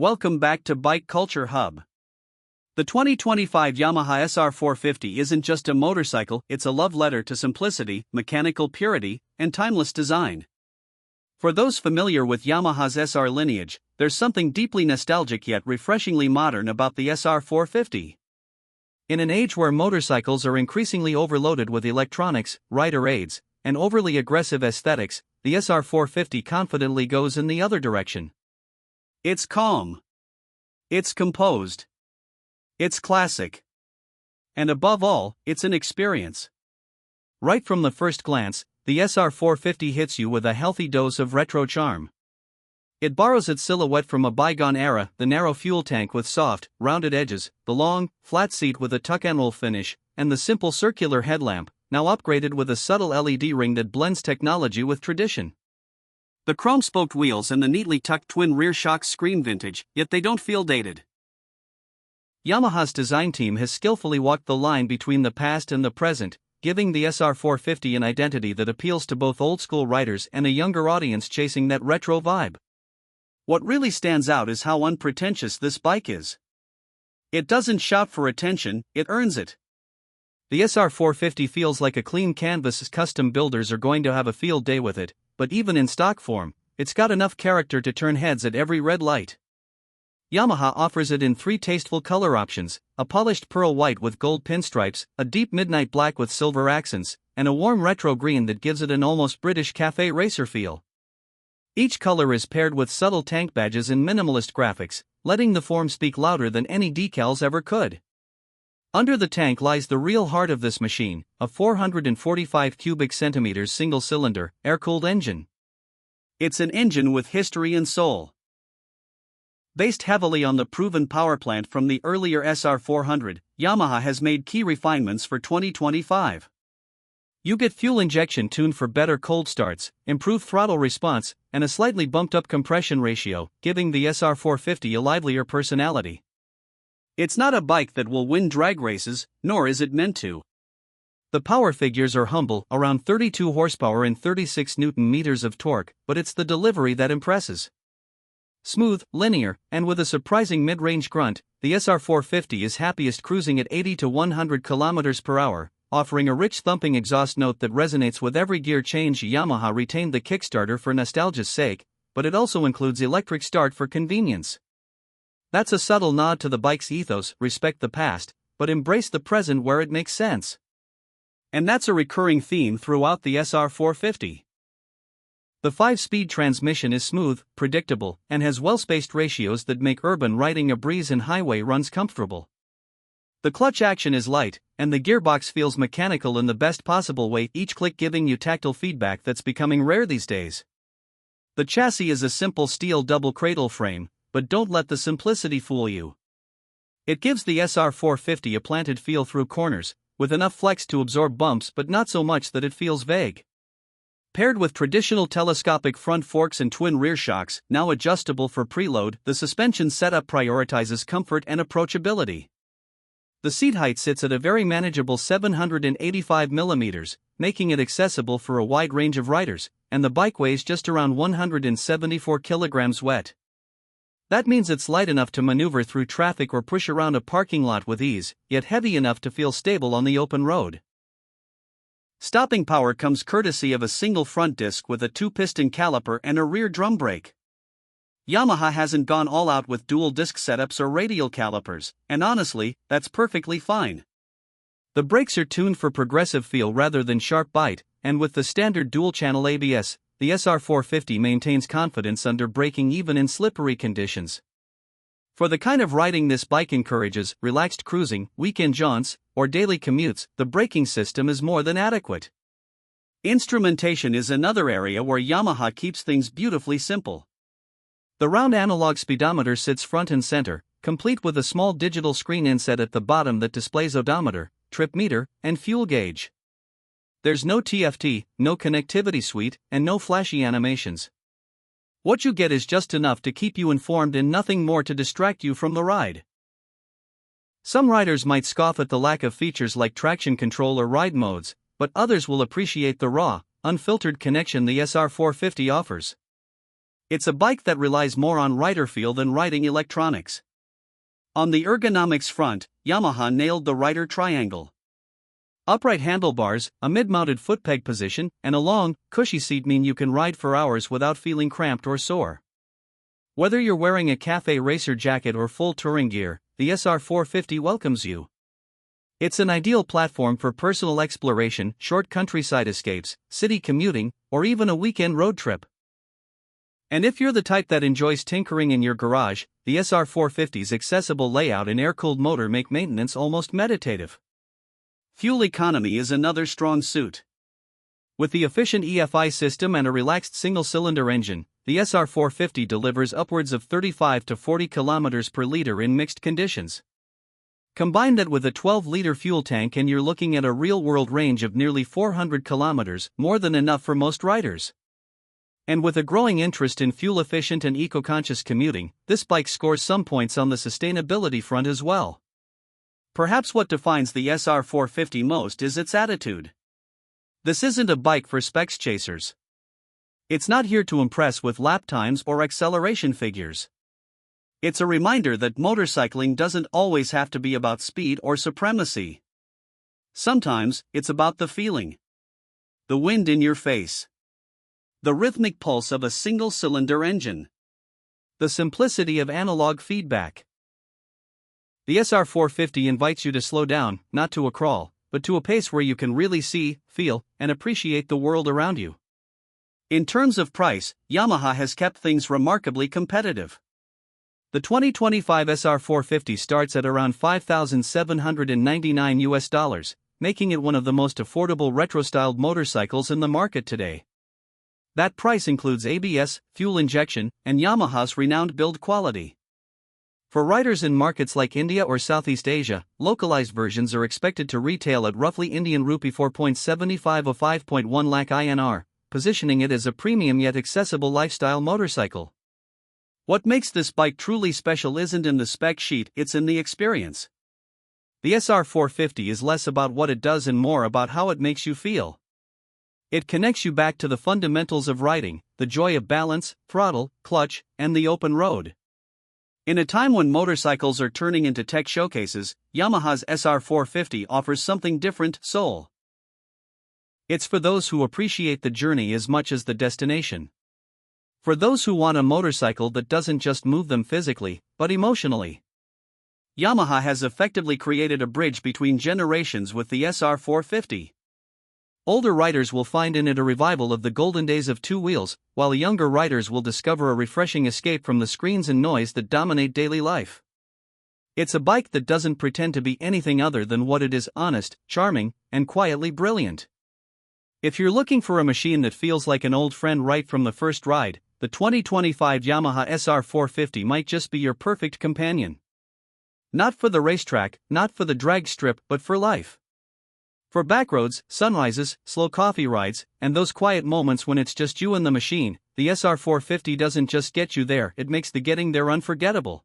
Welcome back to Bike Culture Hub. The 2025 Yamaha SR450 isn't just a motorcycle, it's a love letter to simplicity, mechanical purity, and timeless design. For those familiar with Yamaha's SR lineage, there's something deeply nostalgic yet refreshingly modern about the SR450. In an age where motorcycles are increasingly overloaded with electronics, rider aids, and overly aggressive aesthetics, the SR450 confidently goes in the other direction. It's calm. It's composed. It's classic. And above all, it's an experience. Right from the first glance, the SR450 hits you with a healthy dose of retro charm. It borrows its silhouette from a bygone era, the narrow fuel tank with soft, rounded edges, the long, flat seat with a tuck-and-roll finish, and the simple circular headlamp, now upgraded with a subtle LED ring that blends technology with tradition. The chrome-spoked wheels and the neatly tucked twin rear shocks scream vintage, yet they don't feel dated. Yamaha's design team has skillfully walked the line between the past and the present, giving the SR450 an identity that appeals to both old-school riders and a younger audience chasing that retro vibe. What really stands out is how unpretentious this bike is. It doesn't shout for attention, it earns it. The SR450 feels like a clean canvas. Custom builders are going to have a field day with it, but even in stock form, it's got enough character to turn heads at every red light. Yamaha offers it in three tasteful color options: a polished pearl white with gold pinstripes, a deep midnight black with silver accents, and a warm retro green that gives it an almost British cafe racer feel. Each color is paired with subtle tank badges and minimalist graphics, letting the form speak louder than any decals ever could. Under the tank lies the real heart of this machine, a 445 cubic centimeters single-cylinder, air-cooled engine. It's an engine with history and soul. Based heavily on the proven powerplant from the earlier SR400, Yamaha has made key refinements for 2025. You get fuel injection tuned for better cold starts, improved throttle response, and a slightly bumped-up compression ratio, giving the SR450 a livelier personality. It's not a bike that will win drag races, nor is it meant to. The power figures are humble, around 32 horsepower and 36 Nm of torque, but it's the delivery that impresses. Smooth, linear, and with a surprising mid-range grunt, the SR450 is happiest cruising at 80 to 100 km per hour, offering a rich thumping exhaust note that resonates with every gear change. Yamaha retained the Kickstarter for nostalgia's sake, but it also includes electric start for convenience. That's a subtle nod to the bike's ethos: respect the past, but embrace the present where it makes sense. And that's a recurring theme throughout the SR450. The 5-speed transmission is smooth, predictable, and has well-spaced ratios that make urban riding a breeze and highway runs comfortable. The clutch action is light, and the gearbox feels mechanical in the best possible way, each click giving you tactile feedback that's becoming rare these days. The chassis is a simple steel double cradle frame, but don't let the simplicity fool you. It gives the SR450 a planted feel through corners, with enough flex to absorb bumps but not so much that it feels vague. Paired with traditional telescopic front forks and twin rear shocks, now adjustable for preload, the suspension setup prioritizes comfort and approachability. The seat height sits at a very manageable 785 mm, making it accessible for a wide range of riders, and the bike weighs just around 174 kg wet. That means it's light enough to maneuver through traffic or push around a parking lot with ease, yet heavy enough to feel stable on the open road. Stopping power comes courtesy of a single front disc with a 2-piston caliper and a rear drum brake. Yamaha hasn't gone all out with dual disc setups or radial calipers, and honestly, that's perfectly fine. The brakes are tuned for progressive feel rather than sharp bite, and with the standard dual-channel ABS, the SR450 maintains confidence under braking even in slippery conditions. For the kind of riding this bike encourages, relaxed cruising, weekend jaunts, or daily commutes, the braking system is more than adequate. Instrumentation is another area where Yamaha keeps things beautifully simple. The round analog speedometer sits front and center, complete with a small digital screen inset at the bottom that displays odometer, trip meter, and fuel gauge. There's no TFT, no connectivity suite, and no flashy animations. What you get is just enough to keep you informed and nothing more to distract you from the ride. Some riders might scoff at the lack of features like traction control or ride modes, but others will appreciate the raw, unfiltered connection the SR450 offers. It's a bike that relies more on rider feel than riding electronics. On the ergonomics front, Yamaha nailed the rider triangle. Upright handlebars, a mid-mounted footpeg position, and a long, cushy seat mean you can ride for hours without feeling cramped or sore. Whether you're wearing a cafe racer jacket or full touring gear, the SR450 welcomes you. It's an ideal platform for personal exploration, short countryside escapes, city commuting, or even a weekend road trip. And if you're the type that enjoys tinkering in your garage, the SR450's accessible layout and air-cooled motor make maintenance almost meditative. Fuel economy is another strong suit. With the efficient EFI system and a relaxed single-cylinder engine, the SR450 delivers upwards of 35 to 40 km per liter in mixed conditions. Combine that with a 12-liter fuel tank and you're looking at a real-world range of nearly 400 km, more than enough for most riders. And with a growing interest in fuel-efficient and eco-conscious commuting, this bike scores some points on the sustainability front as well. Perhaps what defines the SR450 most is its attitude. This isn't a bike for specs chasers. It's not here to impress with lap times or acceleration figures. It's a reminder that motorcycling doesn't always have to be about speed or supremacy. Sometimes, it's about the feeling. The wind in your face. The rhythmic pulse of a single-cylinder engine. The simplicity of analog feedback. The SR450 invites you to slow down, not to a crawl, but to a pace where you can really see, feel, and appreciate the world around you. In terms of price, Yamaha has kept things remarkably competitive. The 2025 SR450 starts at around $5,799, making it one of the most affordable retro-styled motorcycles in the market today. That price includes ABS, fuel injection, and Yamaha's renowned build quality. For riders in markets like India or Southeast Asia, localized versions are expected to retail at roughly Indian rupee 4.75 or 5.1 lakh INR, positioning it as a premium yet accessible lifestyle motorcycle. What makes this bike truly special isn't in the spec sheet, it's in the experience. The SR450 is less about what it does and more about how it makes you feel. It connects you back to the fundamentals of riding, the joy of balance, throttle, clutch, and the open road. In a time when motorcycles are turning into tech showcases, Yamaha's SR450 offers something different: soul. It's for those who appreciate the journey as much as the destination. For those who want a motorcycle that doesn't just move them physically, but emotionally. Yamaha has effectively created a bridge between generations with the SR450. Older riders will find in it a revival of the golden days of two wheels, while younger riders will discover a refreshing escape from the screens and noise that dominate daily life. It's a bike that doesn't pretend to be anything other than what it is: honest, charming, and quietly brilliant. If you're looking for a machine that feels like an old friend right from the first ride, the 2025 Yamaha SR450 might just be your perfect companion. Not for the racetrack, not for the drag strip, but for life. For backroads, sunrises, slow coffee rides, and those quiet moments when it's just you and the machine, the SR450 doesn't just get you there, it makes the getting there unforgettable.